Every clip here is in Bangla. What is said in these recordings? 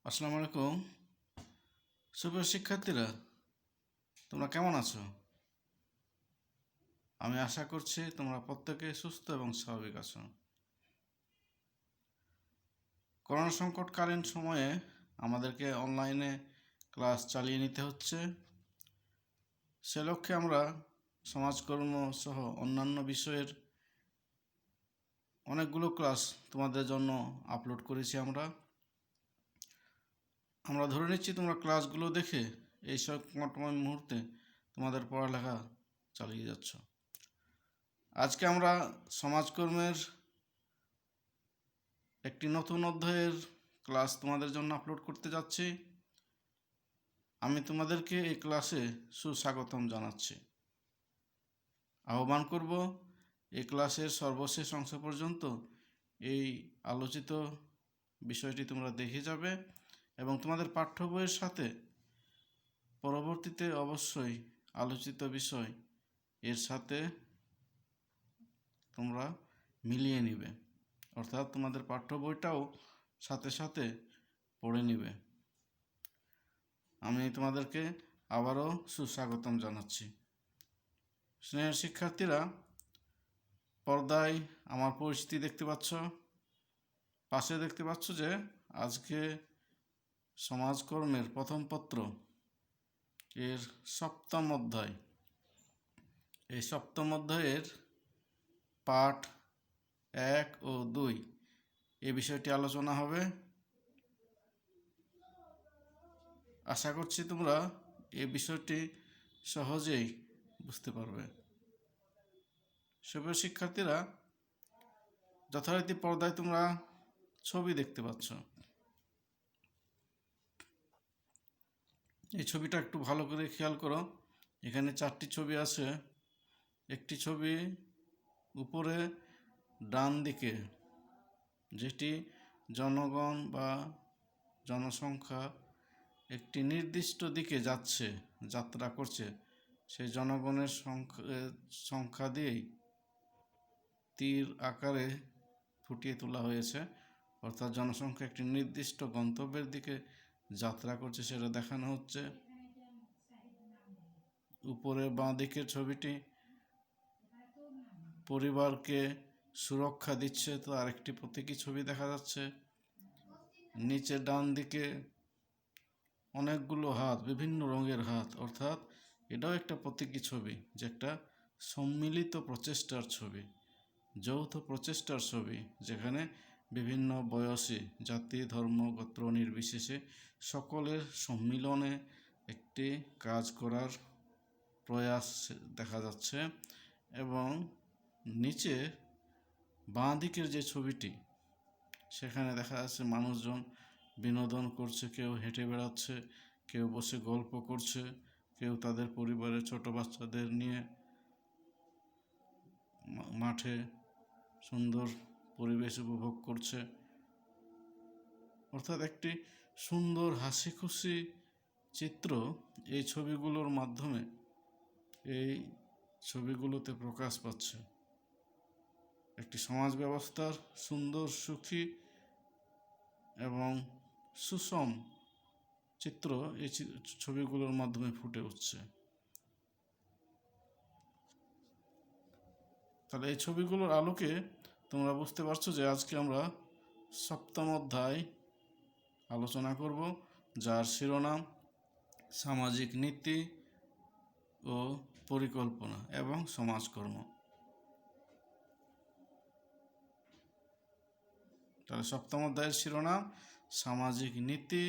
আসসালামু আলাইকুম। সুপ্রিয় শিক্ষার্থীরা, তোমরা কেমন আছো? আমি আশা করছি তোমরা প্রত্যেকে সুস্থ এবং স্বাভাবিক আছো। করোনা সংকটকালীন সময়ে আমাদেরকে অনলাইনে ক্লাস চালিয়ে নিতে হচ্ছে। সে লক্ষ্যে আমরা সমাজকর্ম সহ অন্যান্য বিষয়ের অনেকগুলো ক্লাস তোমাদের জন্য আপলোড করেছি। আমরা ধরে নিচ্ছি তোমরা ক্লাসগুলো দেখে এই সংকটময় মুহূর্তে তোমাদের পড়ালেখা চালিয়ে যাচ্ছ। আজকে আমরা সমাজকর্মের একটি নতুন অধ্যায়ের ক্লাস তোমাদের জন্য আপলোড করতে যাচ্ছি। আমি তোমাদেরকে এই ক্লাসে সুস্বাগতম জানাচ্ছি। আহ্বান করব এই ক্লাসের সর্বশেষ অংশ পর্যন্ত এই আলোচিত বিষয়টি তোমরা দেখে যাবে এবং তোমাদের পাঠ্য বইয়ের সাথে পরবর্তীতে অবশ্যই আলোচিত বিষয় এর সাথে তোমরা মিলিয়ে নিবে, অর্থাৎ তোমাদের পাঠ্য বইটাও সাথে সাথে পড়ে নিবে। আমি তোমাদেরকে আবারও সুস্বাগতম জানাচ্ছি। স্নেহের শিক্ষার্থীরা, পর্দায় আমার পরিচিতি দেখতে পাচ্ছ। পাশে দেখতে পাচ্ছ যে আজকে সমাজকর্মের প্রথম পত্র এর সপ্তম অধ্যায়। এই সপ্তম অধ্যায়ের পাঠ 1 ও 2 এই বিষয়টি আলোচনা হবে। আশা করছি তোমরা এই বিষয়টি সহজেই বুঝতে পারবে। সুপ্রিয় শিক্ষার্থীরা, যথারীতি পর্দায় তোমরা ছবি দেখতে পাচ্ছ। এই ছবিটা একটু ভালো করে খেয়াল করো। এখানে 4টি ছবি আছে। একটি ছবি উপরে ডান দিকে, যেটি জনগণ বা জনসংখ্যা একটি নির্দিষ্ট দিকে যাত্রা করছে, সেই জনগণের সংখ্যা দিয়েই তীর আকারে ফুটিয়ে তোলা হয়েছে, অর্থাৎ জনসংখ্যা একটি নির্দিষ্ট গন্তব্যের দিকে যাত্রা করছে সেটা দেখানো হচ্ছে। উপরে বাঁ দিকের ছবিটি পরিবারকে সুরক্ষা দিচ্ছে, তো আরেকটি প্রতীকী ছবি দেখা যাচ্ছে। নিচে ডান দিকে অনেকগুলো হাত, বিভিন্ন রঙের হাত, অর্থাৎ এটাও একটা প্রতীকী ছবি, যে একটা সম্মিলিত প্রচেষ্টার ছবি, যৌথ প্রচেষ্টার ছবি, যেখানে বিভিন্ন বয়সী, জাতি, ধর্ম, গোত্র নির্বিশেষে সকলের সম্মিলনে একটি কাজ করার প্রয়াস দেখা যাচ্ছে। এবং নিচে বাঁ দিকের যে ছবিটি, সেখানে দেখা যাচ্ছে মানুষজন বিনোদন করছে, কেউ হেঁটে বেড়াচ্ছে, কেউ বসে গল্প করছে, কেউ তাদের পরিবারের ছোট বাচ্চাদের নিয়ে মাঠে সুন্দর পরিবেশ উপভোগ করছে। অর্থাৎ একটি সুন্দর হাসি খুশি চিত্র এই ছবিগুলোর মাধ্যমে, এই ছবিগুলোতে প্রকাশ পাচ্ছে। একটি সমাজ ব্যবস্থার সুন্দর, সুখী এবং সুষম চিত্র এই ছবিগুলোর মাধ্যমে ফুটে উঠছে। তাহলে এই ছবিগুলোর আলোকে তোমরা বুঝতে পারছো যে আজকে আমরা সপ্তম অধ্যায় আলোচনা করব, যার শিরোনাম সামাজিক নীতি ও পরিকল্পনা এবং সমাজকর্ম। তাহলে সপ্তম অধ্যায়ের শিরোনাম সামাজিক নীতি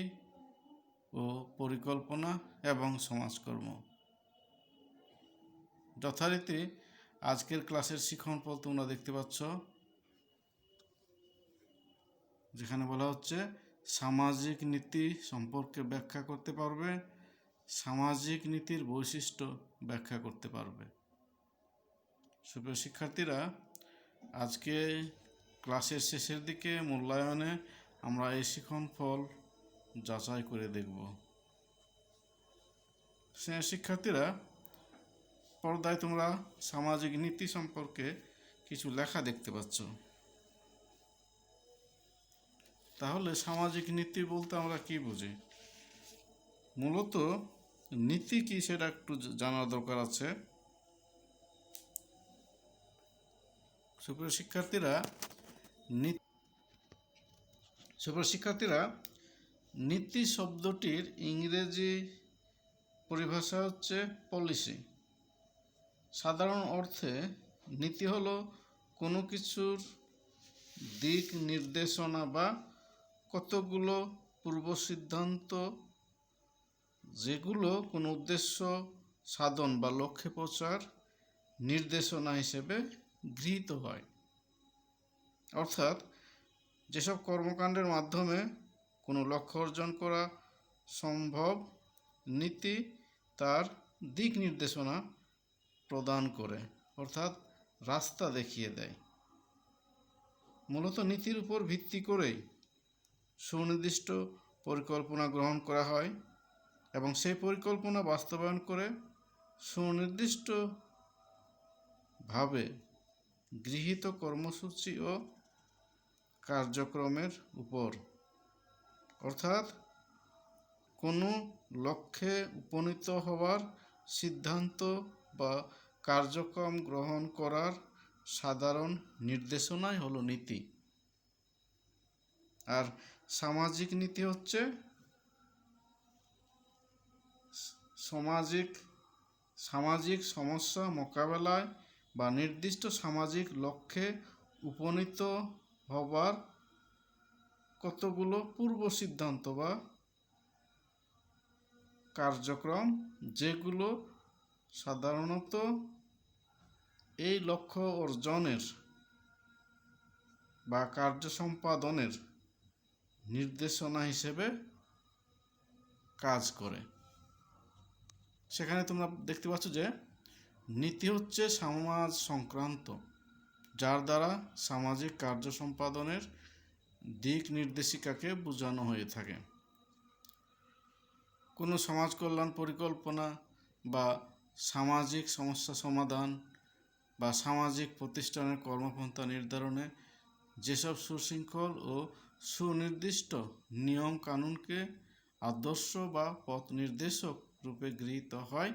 ও পরিকল্পনা এবং সমাজকর্ম। যথারীতি আজকের ক্লাসের শিক্ষণফল তোমরা দেখতে পাচ্ছ, যেখানে বলা হচ্ছে সামাজিক নীতি সম্পর্কে ব্যাখ্যা করতে পারবে, সামাজিক নীতির বৈশিষ্ট্য ব্যাখ্যা করতে পারবে। সুপ্রিয় শিক্ষার্থীরা, আজকে ক্লাসের শেষের দিকে মূল্যায়নে আমরা এই শিক্ষণফল যাচাই করে দেখব। শিক্ষার্থীরা, পর্দায় তোমরা সামাজিক নীতি সম্পর্কে কিছু লেখা দেখতে পাচ্ছ। তাহলে সামাজিক নীতি বলতে আমরা কি বুঝি? মূলত নীতি কি সেটা একটু জানার দরকার আছে। সুপ্রিয় শিক্ষার্থীরা, নীতি শব্দটির ইংরেজি পরিভাষা হচ্ছে পলিসি। সাধারণ অর্থে নীতি হলো কোনো কিছুর দিক নির্দেশনা বা কতগুলো পূর্ব সিদ্ধান্ত, যেগুলো কোনো উদ্দেশ্য সাধন বা লক্ষ্যে পৌঁছার নির্দেশনা হিসেবে গৃহীত হয়। অর্থাৎ যেসব কর্মকাণ্ডের মাধ্যমে কোনো লক্ষ্য অর্জন করা সম্ভব, নীতি তার দিক নির্দেশনা প্রদান করে, অর্থাৎ রাস্তা দেখিয়ে দেয়। মূলত নীতির উপর ভিত্তি করেই সুনির্দিষ্ট পরিকল্পনা গ্রহণ করা হয় এবং সেই পরিকল্পনা বাস্তবায়ন করে সুনির্দিষ্টভাবে গৃহীত কর্মসূচি ও কার্যক্রমের উপর, অর্থাৎ কোনো লক্ষ্যে উপনীত হওয়ার সিদ্ধান্ত বা কার্যক্রম গ্রহণ করার সাধারণ নির্দেশনাই হলো নীতি। আর সামাজিক নীতি হচ্ছে সামাজিক সমস্যা মোকাবেলায় বা নির্দিষ্ট সামাজিক লক্ষ্যে উপনীত হবার কতগুলো পূর্ব সিদ্ধান্ত বা কার্যক্রম, যেগুলো সাধারণত এই লক্ষ্য অর্জনের বা কার্য সম্পাদনের নির্দেশনা হিসেবে কাজ করে। সেখানে তোমরা দেখতে পাচ্ছ যে নীতি হচ্ছে সমাজ সংক্রান্ত, যার দ্বারা সামাজিক কার্য সম্পাদনের দিক নির্দেশিকাকে বোঝানো হয়ে থাকে। কোনো সমাজ কল্যাণ পরিকল্পনা বা সামাজিক সমস্যা সমাধান বা সামাজিক প্রতিষ্ঠানের কর্মপন্থা নির্ধারণে যেসব সুশৃঙ্খল ও সুনির্দিষ্ট নিয়ম কানুনকে আদর্শ বা পথ নির্দেশক রূপে গৃহীত হয়,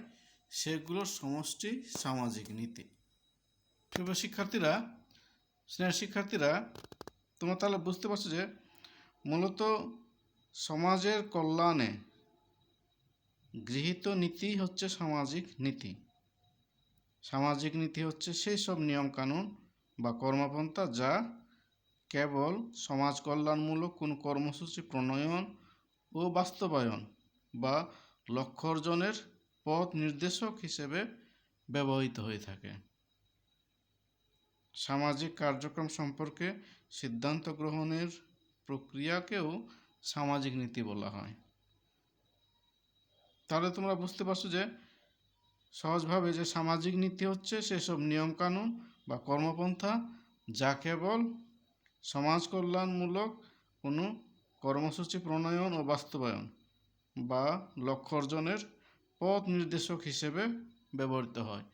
সেগুলোর সমষ্টি সামাজিক নীতি। প্রিয় শিক্ষার্থীরা, তোমরা তাহলে বুঝতে পারছো যে মূলত সমাজের কল্যাণে গৃহীত নীতি হচ্ছে সামাজিক নীতি। সামাজিক নীতি হচ্ছে সেই সব নিয়ম কানুন বা কর্মপন্থা যা কেবল সমাজ কল্যাণমূলক কোনো কর্মসূচি প্রণয়ন ও বাস্তবায়ন বা লক্ষ্য অর্জনের পথ নির্দেশক হিসেবে ব্যবহৃত হয়ে থাকে। সামাজিক কার্যক্রম সম্পর্কে সিদ্ধান্ত গ্রহণের প্রক্রিয়াকেও সামাজিক নীতি বলা হয়। তাহলে তোমরা বুঝতে পারছো যে সহজভাবে যে সামাজিক নীতি হচ্ছে সেসব নিয়মকানুন বা কর্মপন্থা যা কেবল সমাজ কল্যাণমূলক কোনো কর্মসূচি প্রণয়ন ও বাস্তবায়ন বা লক্ষ্য অর্জনের পথ নির্দেশক হিসেবে ব্যবহৃত হয়।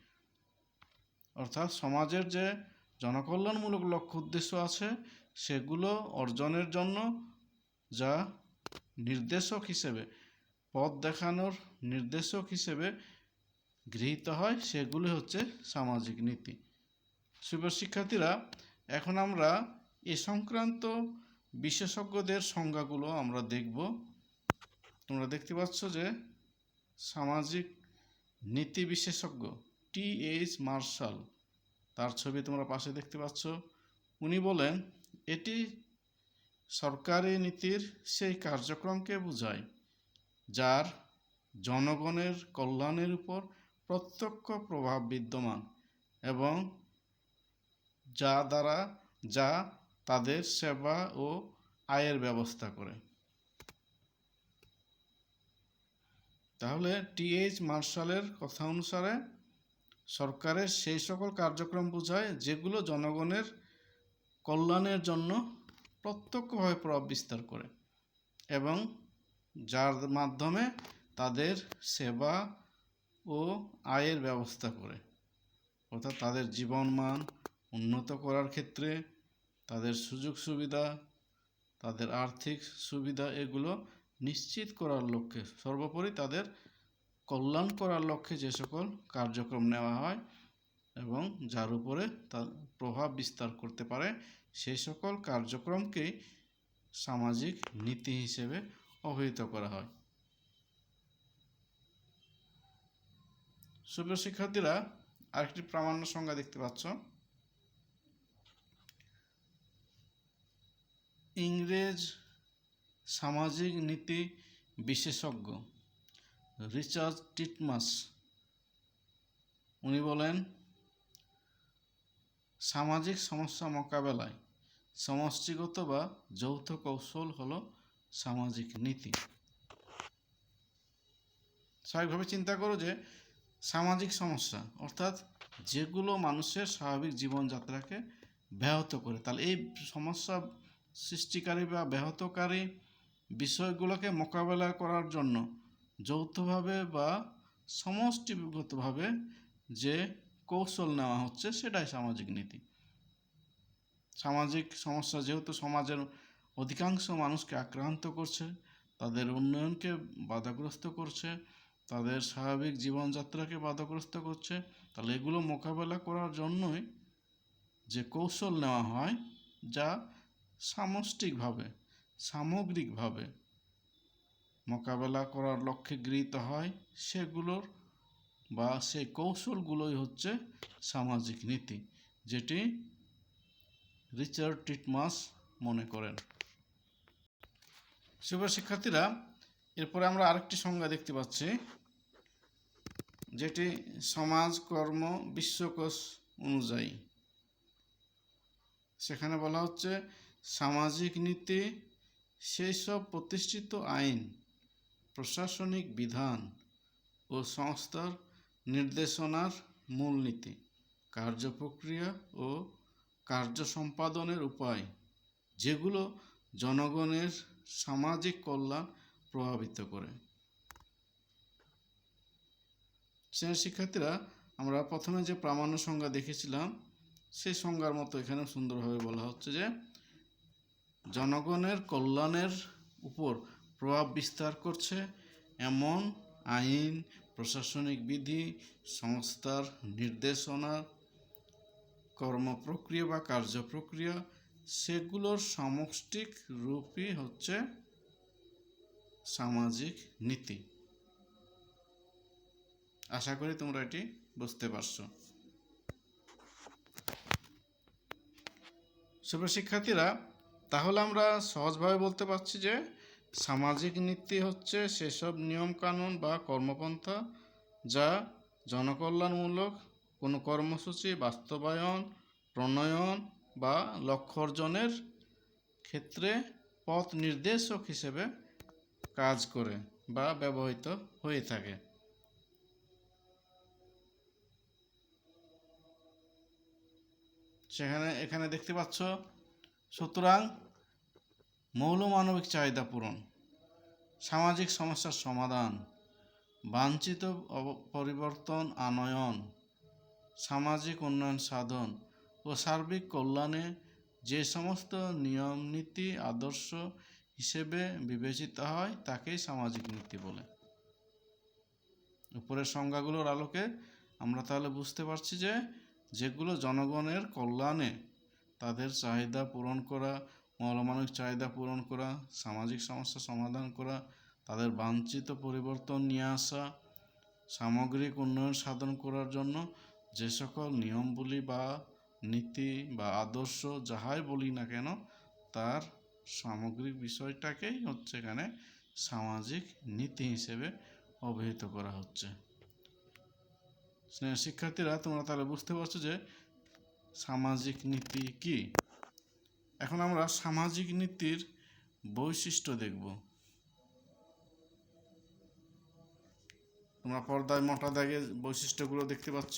অর্থাৎ সমাজের যে জনকল্যাণমূলক লক্ষ্য উদ্দেশ্য আছে, সেগুলো অর্জনের জন্য যা নির্দেশক হিসেবে, পথ দেখানোর নির্দেশক হিসেবে গৃহীত হয়, সেগুলি হচ্ছে সামাজিক নীতি। প্রিয় শিক্ষার্থীরা, এখন আমরা এ সংক্রান্ত বিশেষজ্ঞদের সংজ্ঞাগুলো আমরা দেখব। তোমরা দেখতে পাচ্ছ যে সামাজিক নীতি বিশেষজ্ঞ T.H. মার্শাল, তার ছবি তোমরা পাশে দেখতে পাচ্ছ। উনি বলেন, এটি সরকারি নীতির সেই কার্যক্রমকে বোঝায় যার জনগণের কল্যাণের উপর প্রত্যক্ষ প্রভাব বিদ্যমান এবং যা তাদের সেবা ও আয়ের ব্যবস্থা করে। তাহলে T.H. মার্শালের কথা অনুসারে সরকারের সেই সকল কার্যক্রম বোঝায় যেগুলো জনগণের কল্যাণের জন্য প্রত্যক্ষভাবে প্রভাব বিস্তার করে এবং যার মাধ্যমে তাদের সেবা ও আয়ের ব্যবস্থা করে, অর্থাৎ তাদের জীবনমান উন্নত করার ক্ষেত্রে, তাদের সুযোগ সুবিধা, তাদের আর্থিক সুবিধা এগুলো নিশ্চিত করার লক্ষ্যে, সর্বোপরি তাদের কল্যাণ করার লক্ষ্যে যে সকল কার্যক্রম নেওয়া হয় এবং যার উপরে তার প্রভাব বিস্তার করতে পারে সেই সকল কার্যক্রমকেই সামাজিক নীতি হিসেবে অভিহিত করা হয়। সুপ্রিয় শিক্ষার্থীরা, আরেকটি প্রামাণ্য সংজ্ঞা দেখতে পাচ্ছ। ইংরেজ সামাজিক নীতি বিশেষজ্ঞ রিচার্ড টিটমাস উনি বলেন, সামাজিক সমস্যা মোকাবেলায় সমষ্টিগত বা যৌথ কৌশল হলো সামাজিক নীতি। স্বাভাবিকভাবে চিন্তা করো যে সামাজিক সমস্যা অর্থাৎ যেগুলো মানুষের স্বাভাবিক জীবনযাত্রাকে ব্যাহত করে, তাহলে এই সমস্যা সৃষ্টিকারী বা ব্যাহতকারী বিষয়গুলোকে মোকাবেলা করার জন্য যৌথভাবে বা সমষ্টিগতভাবে যে কৌশল নেওয়া হচ্ছে সেটাই সামাজিক নীতি। সামাজিক সমস্যা যেহেতু সমাজের অধিকাংশ মানুষকে আক্রান্ত করছে, তাদের উন্নয়নকে বাধাগ্রস্ত করছে, তাদের স্বাভাবিক জীবনযাত্রাকে বাধাগ্রস্ত করছে, তাহলে এগুলো মোকাবেলা করার জন্যই যে কৌশল নেওয়া হয় যা সামষ্টিকভাবে সামগ্রিকভাবে মোকাবেলা করার লক্ষ্যে গৃহীত হয়, সেগুলোর বা সেই কৌশলগুলোই হচ্ছে সামাজিক নীতি, যেটি রিচার্ড টিটমাস মনে করেন। সুপ্রিয় শিক্ষার্থীরা, এরপরে আমরা আরেকটি সংজ্ঞা দেখতে পাচ্ছি, যেটি সমাজকর্ম বিশ্বকোষ অনুযায়ী। সেখানে বলা হচ্ছে, সামাজিক নীতি সেই সব প্রতিষ্ঠিত আইন, প্রশাসনিক বিধান ও সংস্থার নির্দেশনার মূলনীতি, কার্যপ্রক্রিয়া ও কার্য সম্পাদনের উপায় যেগুলো জনগণের সামাজিক কল্যাণ প্রভাবিত করে। শিক্ষার্থীরা, আমরা প্রথমে যে প্রামাণ্য সংজ্ঞা দেখেছিলাম সেই সংজ্ঞার মতো এখানে সুন্দরভাবে বলা হচ্ছে যে জনগণের কল্যাণের উপর প্রভাব বিস্তার করছে এমন আইন, প্রশাসনিক বিধি, সংস্থার নির্দেশনা, কর্মপ্রক্রিয়া বা কার্যপ্রক্রিয়া, সেগুলোর সামষ্টিক রূপই হচ্ছে সামাজিক নীতি। আশা করি তোমরা এটি বুঝতে পারছো। সুপ্রিয় শিক্ষার্থীরা, তাহলে আমরা সহজভাবে বলতে পারছি যে সামাজিক নীতি হচ্ছে সেসব নিয়মকানুন বা কর্মপন্থা যা জনকল্যাণমূলক কোনো কর্মসূচি বাস্তবায়ন, প্রণয়ন বা লক্ষ্য অর্জনের ক্ষেত্রে পথ নির্দেশক হিসেবে কাজ করে বা ব্যবহৃত হয়ে থাকে। এখানে দেখতে পাচ্ছ, সুতরাং মৌলমানবিক চাহিদা পূরণ, সামাজিক সমস্যার সমাধান, বাঞ্ছিত পরিবর্তন আনয়ন, সামাজিক উন্নয়ন সাধন ও সার্বিক কল্যাণে যে সমস্ত নিয়ম নীতি আদর্শ হিসেবে বিবেচিত হয় তাকেই সামাজিক নীতি বলে। উপরের সংজ্ঞাগুলোর আলোকে আমরা তাহলে বুঝতে পারছি যে যেগুলো জনগণের কল্যাণে তাদের চাহিদা পূরণ করা, মৌলমানবিক চাহিদা পূরণ করা, সামাজিক সমস্যা সমাধান করা, তাদের বাঞ্ছিত পরিবর্তন নিয়ে আসা, সামগ্রিক উন্নয়ন সাধন করার জন্য যে সকল নিয়মগুলি বা নীতি বা আদর্শ যাহাই বলি না কেন তার সামগ্রিক বিষয়টাকেই হচ্ছে এখানে সামাজিক নীতি হিসেবে অভিহিত করা হচ্ছে। শিক্ষার্থীরা, তোমরা তাহলে বুঝতে পারছো যে সামাজিক নীতি কি। এখন আমরা সামাজিক নীতির বৈশিষ্ট্য দেখব। তোমরা পর্দায় মোটা দাগে বৈশিষ্ট্যগুলো দেখতে পাচ্ছ।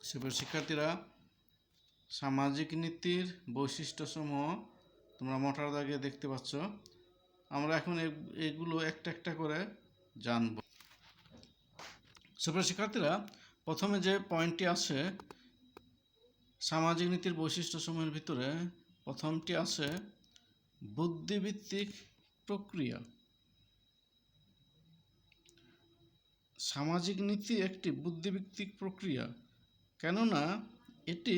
সেবার শিক্ষার্থীরা, সামাজিক নীতির বৈশিষ্ট্যসমূহ তোমরা মোটা দাগে দেখতে পাচ্ছ। আমরা এখন এগুলো একটা একটা করে জানব। সেবার শিক্ষার্থীরা, প্রথমে যে পয়েন্টটি আছে সামাজিক নীতির বৈশিষ্ট্যসমূহের ভিতরে, প্রথমটি আছে বুদ্ধিভিত্তিক প্রক্রিয়া। সামাজিক নীতি একটি বুদ্ধিভিত্তিক প্রক্রিয়া, কেননা এটি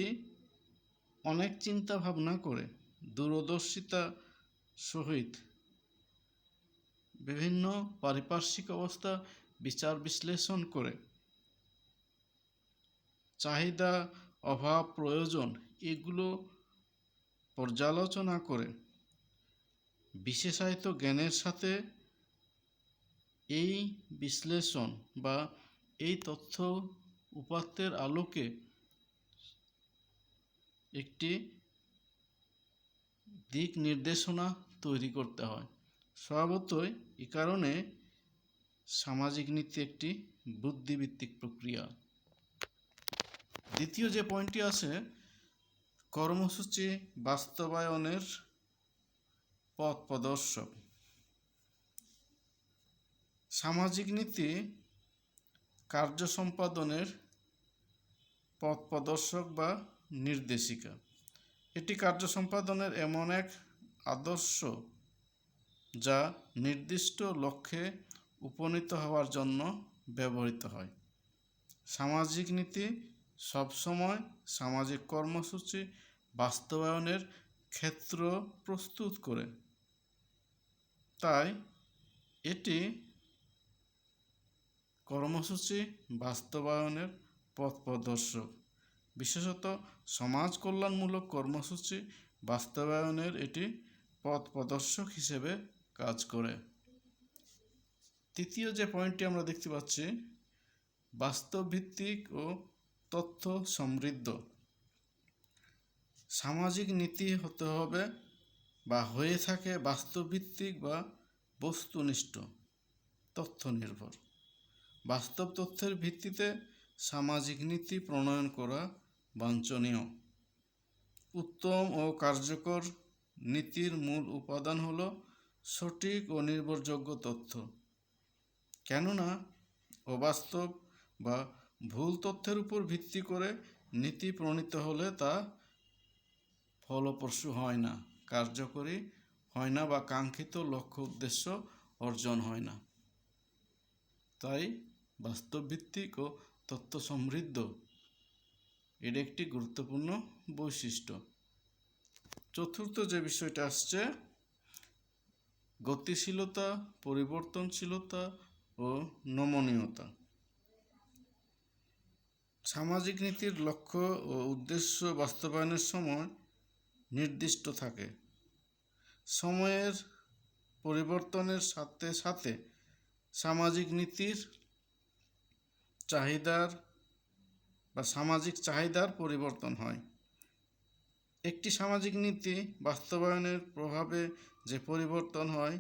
অনেক চিন্তা ভাবনা করে দূরদর্শিতা সহিত বিভিন্ন পারিপার্শ্বিক অবস্থা বিচার বিশ্লেষণ করে চাহিদা, অভাব, প্রয়োজন এগুলো পর্যালোচনা করে বিশেষায়িত জ্ঞানের সাথে এই বিশ্লেষণ বা এই তথ্য উপাত্তের আলোকে একটি দিক নির্দেশনা তৈরি করতে হয়। স্বভাবতই এ কারণে সামাজিক নীতি একটি বুদ্ধিভিত্তিক প্রক্রিয়া। দ্বিতীয় যে পয়েন্টটি আছে, কর্মসূচি বাস্তবায়নের পথ প্রদর্শক। সামাজিক নীতি কার্য সম্পাদনের পথ প্রদর্শক বা নির্দেশিকা। এটি কার্য সম্পাদনের এমন এক আদর্শ যা নির্দিষ্ট লক্ষ্যে উপনীত হওয়ার জন্য ব্যবহৃত হয়। সামাজিক নীতি সবসময় সামাজিক কর্মসূচি বাস্তবায়নের ক্ষেত্র প্রস্তুত করে, তাই এটি কর্মসূচি বাস্তবায়নের পথ প্রদর্শক। বিশেষত সমাজ কল্যাণমূলক কর্মসূচি বাস্তবায়নের এটি পথ প্রদর্শক হিসেবে কাজ করে। তৃতীয় যে পয়েন্টটি আমরা দেখতে পাচ্ছি, বাস্তবভিত্তিক ও তথ্য সমৃদ্ধ। সামাজিক নীতি হতে হবে বা হয়ে থাকে বাস্তবভিত্তিক বা বস্তুনিষ্ঠ, তথ্য নির্ভর। বাস্তব তথ্যের ভিত্তিতে সামাজিক নীতি প্রণয়ন করা বাঞ্ছনীয়। উত্তম ও কার্যকর নীতির মূল উপাদান হল সঠিক ও নির্ভরযোগ্য তথ্য, কেননা অবাস্তব বা ভুল তথ্যের উপর ভিত্তি করে নীতি প্রণীত হলে তা ফলপ্রসূ হয় না, কার্যকরী হয় না বা কাঙ্ক্ষিত লক্ষ্য উদ্দেশ্য অর্জন হয় না। তাই বাস্তবভিত্তিক ও তথ্য সমৃদ্ধ এর একটি গুরুত্বপূর্ণ বৈশিষ্ট্য। চতুর্থ যে বিষয়টা আসছে, গতিশীলতা, পরিবর্তনশীলতা ও নমনীয়তা। সামাজিক নীতির লক্ষ্য ও উদ্দেশ্য বাস্তবায়নের সময় নির্দিষ্ট থাকে। সময়ের পরিবর্তনের সাথে সাথে সামাজিক নীতির চাহিদার বা সামাজিক চাহিদার পরিবর্তন হয়। একটি সামাজিক নীতি বাস্তবায়নের প্রভাবে যে পরিবর্তন হয়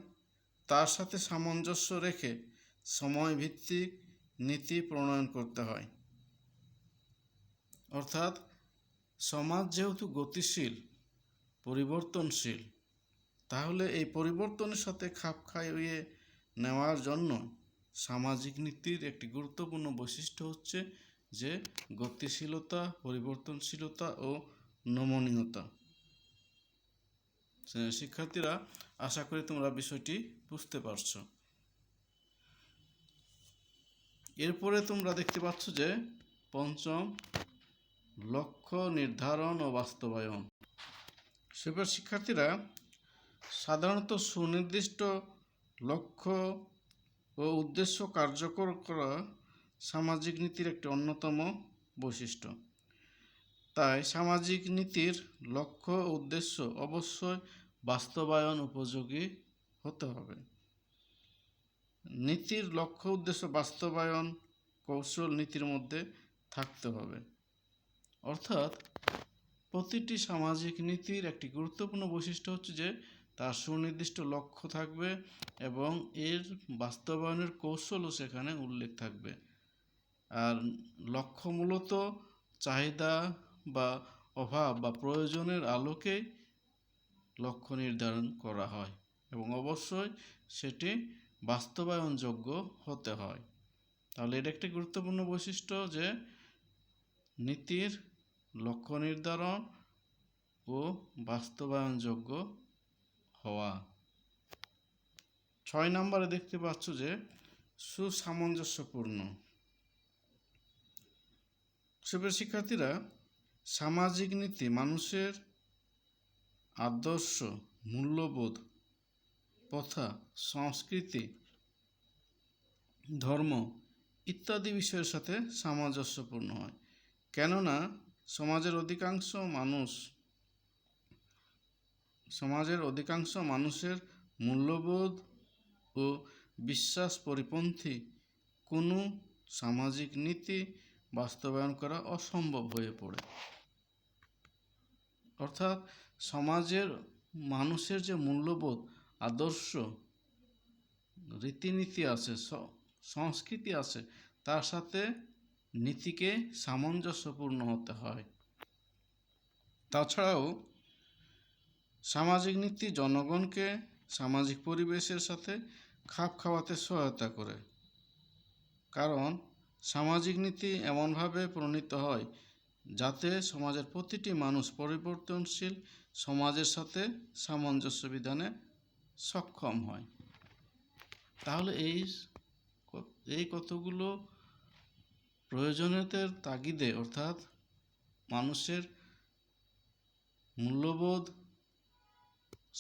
তার সাথে সামঞ্জস্য রেখে সময়ভিত্তিক নীতি প্রণয়ন করতে হয়। অর্থাৎ সমাজ যেহেতু গতিশীল, পরিবর্তনশীল, তাহলে এই পরিবর্তনের সাথে খাপ খাইয়ে নেওয়ার জন্য সামাজিক নীতির একটি গুরুত্বপূর্ণ বৈশিষ্ট্য হচ্ছে যে গতিশীলতা, পরিবর্তনশীলতা ও নমনীয়তা। শিক্ষার্থীরা, আশা করি তোমরা বিষয়টি বুঝতে পারছো। এরপরে তোমরা দেখতে পাচ্ছ যে পঞ্চম, লক্ষ্য নির্ধারণ ও বাস্তবায়ন। সুপ্রিয় শিক্ষার্থীরা, সাধারণত সুনির্দিষ্ট লক্ষ্য ও উদ্দেশ্য কার্যকর করা সামাজিক নীতির একটি অন্যতম বৈশিষ্ট্য। তাই সামাজিক নীতির লক্ষ্য ও উদ্দেশ্য অবশ্যই বাস্তবায়ন উপযোগী হতে হবে। নীতির লক্ষ্য উদ্দেশ্য বাস্তবায়ন কৌশল নীতির মধ্যে থাকতে হবে। অর্থাৎ প্রতিটি সামাজিক নীতির একটি গুরুত্বপূর্ণ বৈশিষ্ট্য হচ্ছে যে তার সুনির্দিষ্ট লক্ষ্য থাকবে এবং এর বাস্তবায়নের কৌশলও সেখানে উল্লেখ থাকবে। আর লক্ষ্য মূলত চাহিদা বা অভাব বা প্রয়োজনের আলোকেই লক্ষ্য নির্ধারণ করা হয় এবং অবশ্যই সেটি বাস্তবায়নযোগ্য হতে হয়। তাহলে এটা একটি গুরুত্বপূর্ণ বৈশিষ্ট্য যে নীতির লক্ষ্য নির্ধারণ ও বাস্তবায়নযোগ্য হওয়া। 6 নম্বরে দেখতে পাচ্ছ যে সুসামঞ্জস্যপূর্ণ। সুপ্রিয় শিক্ষার্থীরা, সামাজিক নীতি মানুষের আদর্শ, মূল্যবোধ, প্রথা, সংস্কৃতি, ধর্ম ইত্যাদি বিষয়ের সাথে সামঞ্জস্যপূর্ণ হয়। কেননা সমাজের অধিকাংশ মানুষের মূল্যবোধ ও বিশ্বাস পরিপন্থী কোনো সামাজিক নীতি বাস্তবায়ন করা অসম্ভব হয়ে পড়ে। অর্থাৎ সমাজের মানুষের যে মূল্যবোধ, আদর্শ, রীতিনীতি আছে, সংস্কৃতি আছে, তার সাথে নীতিকে সামঞ্জস্যপূর্ণ হতে হয়। তাছাড়াও সামাজিক নীতি জনগণকে সামাজিক পরিবেশের সাথে খাপ খাওয়াতে সহায়তা করে। কারণ সামাজিক নীতি এমনভাবে প্রণীত হয় যাতে সমাজের প্রতিটি মানুষ পরিবর্তনশীল সমাজের সাথে সামঞ্জস্য বিধানে সক্ষম হয়। তাহলে এই কতগুলো প্রয়োজনীয়তার তাগিদে, অর্থাৎ মানুষের মূল্যবোধ,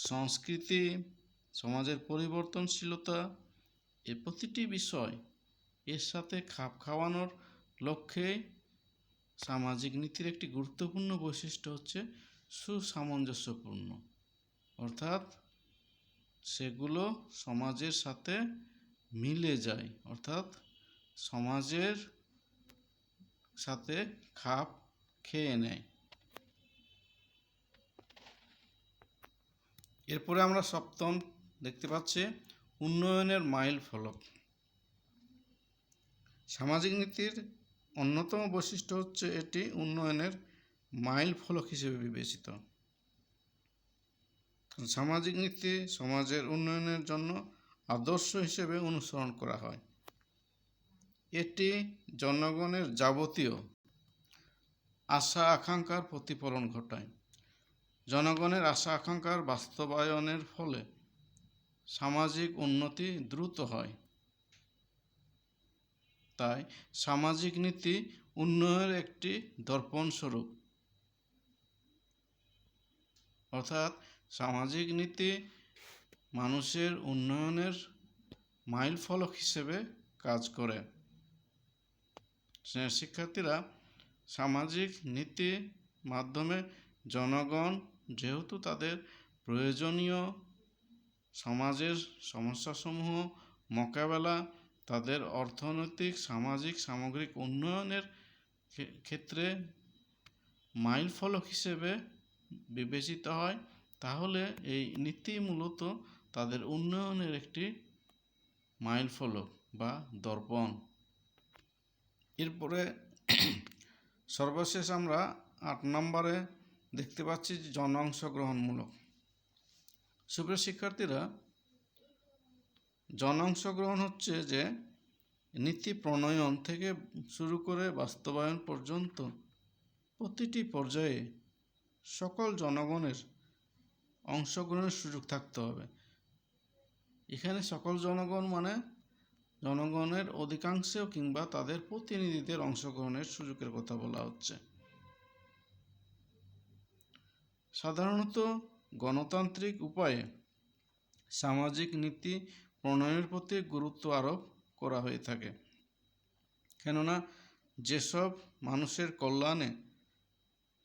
সংস্কৃতি, সমাজের পরিবর্তনশীলতা, এই প্রতিটি বিষয় এর সাথে খাপ খাওয়ানোর লক্ষ্যে সামাজিক নীতির একটি গুরুত্বপূর্ণ বৈশিষ্ট্য হচ্ছে সুসামঞ্জস্যপূর্ণ। অর্থাৎ সেগুলো সমাজের সাথে মিলে যায়, অর্থাৎ সমাজের সাথে খাপ খেয়ে নেয়। এরপরে আমরা সপ্তম দেখতে পাচ্ছি উন্নয়নের মাইল ফলক। সামাজিক নীতির অন্যতম বৈশিষ্ট্য হচ্ছে এটি উন্নয়নের মাইল ফলক হিসেবে বিবেচিত। সামাজিক নীতি সমাজের উন্নয়নের জন্য আদর্শ হিসেবে অনুসরণ করা হয়। এটি জনগণের যাবতীয় আশা আকাঙ্ক্ষার প্রতিফলন ঘটায়। জনগণের আশা আকাঙ্ক্ষার বাস্তবায়নের ফলে সামাজিক উন্নতি দ্রুত হয়। তাই সামাজিক নীতি উন্নয়নের একটি দর্পণ স্বরূপ। অর্থাৎ সামাজিক নীতি মানুষের উন্নয়নের মাইল ফলক হিসেবে কাজ করে। শিক্ষার্থীরা, সামাজিক নীতির মাধ্যমে জনগণ যেহেতু তাদের প্রয়োজনীয় সমাজের সমস্যাসমূহ মোকাবেলা, তাদের অর্থনৈতিক, সামাজিক, সামগ্রিক উন্নয়নের ক্ষেত্রে মাইল ফলক হিসেবে বিবেচিত হয়, তাহলে এই নীতি মূলত তাদের উন্নয়নের একটি মাইল ফলক বা দর্পণ। এরপরে সর্বশেষ আমরা 8 নম্বরে দেখতে পাচ্ছি জন অংশগ্রহণমূলক। সুপ্রিয় শিক্ষার্থীরা, জন অংশগ্রহণ হচ্ছে যে নীতি প্রণয়ন থেকে শুরু করে বাস্তবায়ন পর্যন্ত প্রতিটি পর্যায়ে সকল জনগণের অংশগ্রহণের সুযোগ থাকতে হবে। এখানে সকল জনগণ মানে জনগণের অধিকাংশ কিংবা তাদের প্রতিনিধিদের অংশগ্রহণের সুযোগের কথা বলা হচ্ছে। সাধারণত গণতান্ত্রিক উপায়ে সামাজিক নীতি প্রণয়নের প্রতি গুরুত্ব আরোপ করা হয়ে থাকে। কেননা যেসব মানুষের কল্যাণে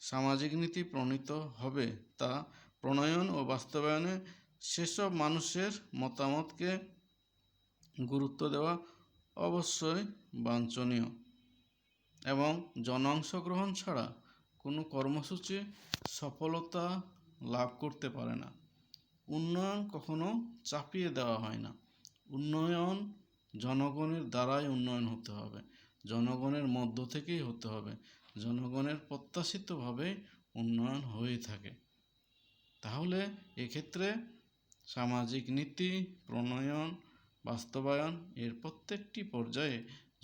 সামাজিক নীতি প্রণীত হবে তা প্রণয়ন ও বাস্তবায়নে সেসব মানুষের মতামতকে গুরুত্ব দেওয়া অবশ্যই বাঞ্ছনীয় এবং জন অংশগ্রহণ ছাড়া কোনো কর্মসূচি সফলতা লাভ করতে পারে না। উন্নয়ন কখনো চাপিয়ে দেওয়া হয় না। উন্নয়ন জনগণের দ্বারাই উন্নয়ন হতে হবে, জনগণের মধ্য থেকেই হতে হবে, জনগণের প্রত্যাশিতভাবে উন্নয়ন হয়ে থাকে। তাহলে এক্ষেত্রে সামাজিক নীতি প্রণয়ন, বাস্তবায়ন এর প্রত্যেকটি পর্যায়ে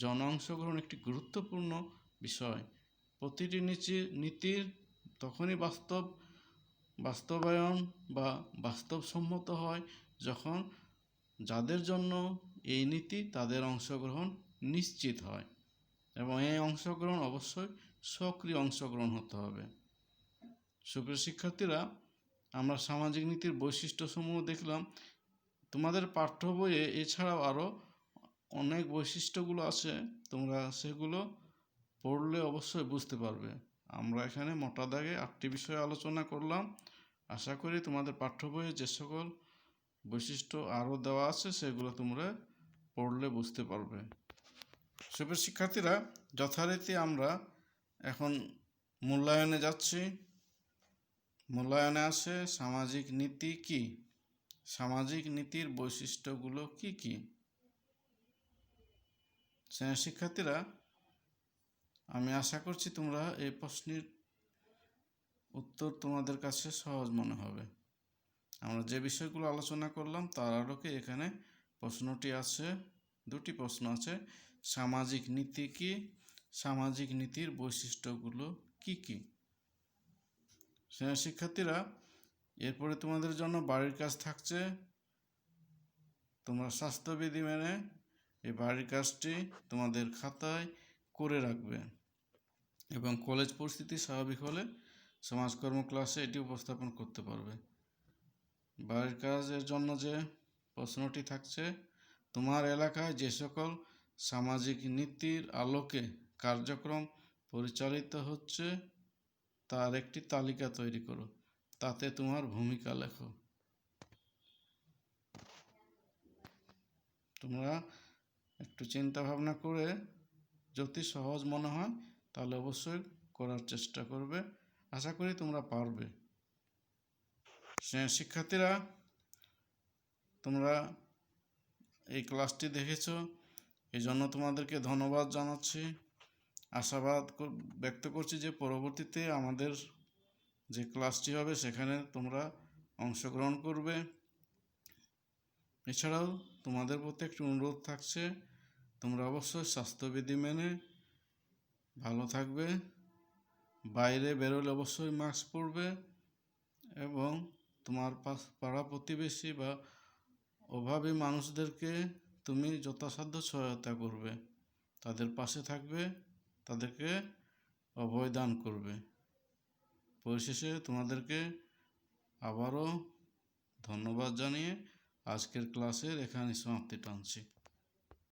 জন অংশগ্রহণ একটি গুরুত্বপূর্ণ বিষয়। প্রতিটি নীতির তখনই বাস্তব বাস্তবায়ন বা বাস্তবসম্মত হয় যখন যাদের জন্য এই নীতি তাদের অংশগ্রহণ নিশ্চিত হয়, এবং এই অংশগ্রহণ অবশ্যই সক্রিয় অংশগ্রহণ হতে হবে। সুপ্রিয় শিক্ষার্থীরা, আমরা সামাজিক নীতির বৈশিষ্ট্যসমূহ দেখলাম। তোমাদের পাঠ্য বইয়ে এছাড়াও আরও অনেক বৈশিষ্ট্যগুলো আছে, তোমরা সেগুলো পড়লে অবশ্যই বুঝতে পারবে। আমরা এখানে মোটা দাগে 8টি বিষয়ে আলোচনা করলাম। আশা করি তোমাদের পাঠ্য বইয়ে যে সকল বৈশিষ্ট্য আরও দেওয়া আছে সেগুলো তোমরা পড়লে বুঝতে পারবে। সুপ্রিয় শিক্ষার্থীরা, যথারীতি আমরা এখন মূল্যায়নে যাচ্ছি। মূল্যায়নে আছে সামাজিক নীতি কি, সামাজিক নীতির বৈশিষ্ট্যগুলো কি কি। শিক্ষার্থীরা, আমি আশা করছি তোমরা এই প্রশ্নের উত্তর তোমাদের কাছে সহজ মনে হবে। আমরা যে বিষয়গুলো আলোচনা করলাম তার আলোকে এখানে প্রশ্নটি আছে, 2টি প্রশ্ন আছে। সামাজিক নীতি কি, সামাজিক নীতির বৈশিষ্ট্যগুলো কি কি। শিক্ষার্থীরা, এরপরে তোমাদের জন্য বাড়ির কাজ থাকছে। তোমরা স্বাস্থ্যবিধি মেনে এই বাড়ির কাজটি তোমাদের খাতায় করে রাখবে, এবং কলেজ পরিস্থিতি স্বাভাবিক হলে সমাজকর্ম ক্লাসে এটি উপস্থাপন করতে পারবে। বাড়ির কাজের জন্য যে প্রশ্নটি থাকছে, তোমার এলাকায় যে সকল সামাজিক নীতির আলোকে কার্যক্রম পরিচালিত হচ্ছে তার একটি তালিকা তৈরি করো, তাতে তোমার ভূমিকা লেখো। তোমরা একটু চিন্তা ভাবনা করে যদি সহজ মনে হয় তাহলে অবশ্যই করার চেষ্টা করবে। আশা করি তোমরা পারবে। শিক্ষার্থীরা, তোমরা এই ক্লাসটি দেখেছো, এই জন্য তোমাদেরকে ধন্যবাদ জানাচ্ছি। আশাবাদ ব্যক্ত করছি যে পরবর্তীতে আমাদের যে ক্লাসটি হবে সেখানে তোমরা অংশগ্রহণ করবে। এছাড়াও তোমাদের প্রতি একটি অনুরোধ থাকছে, তোমরা অবশ্যই স্বাস্থ্যবিধি মেনে ভালো থাকবে। বাইরে বেরোলে অবশ্যই মাস্ক পরবে, এবং তোমার পাড়া প্রতিবেশী বা অভাবী মানুষদেরকে তুমি যথাসাধ্য সহায়তা করবে, তাদের পাশে থাকবে, তাদেরকে অভয় দান করবে। পরিশেষে তোমাদেরকে আবারও ধন্যবাদ জানিয়ে আজকের ক্লাসের এখানে সমাপ্তি টানছি।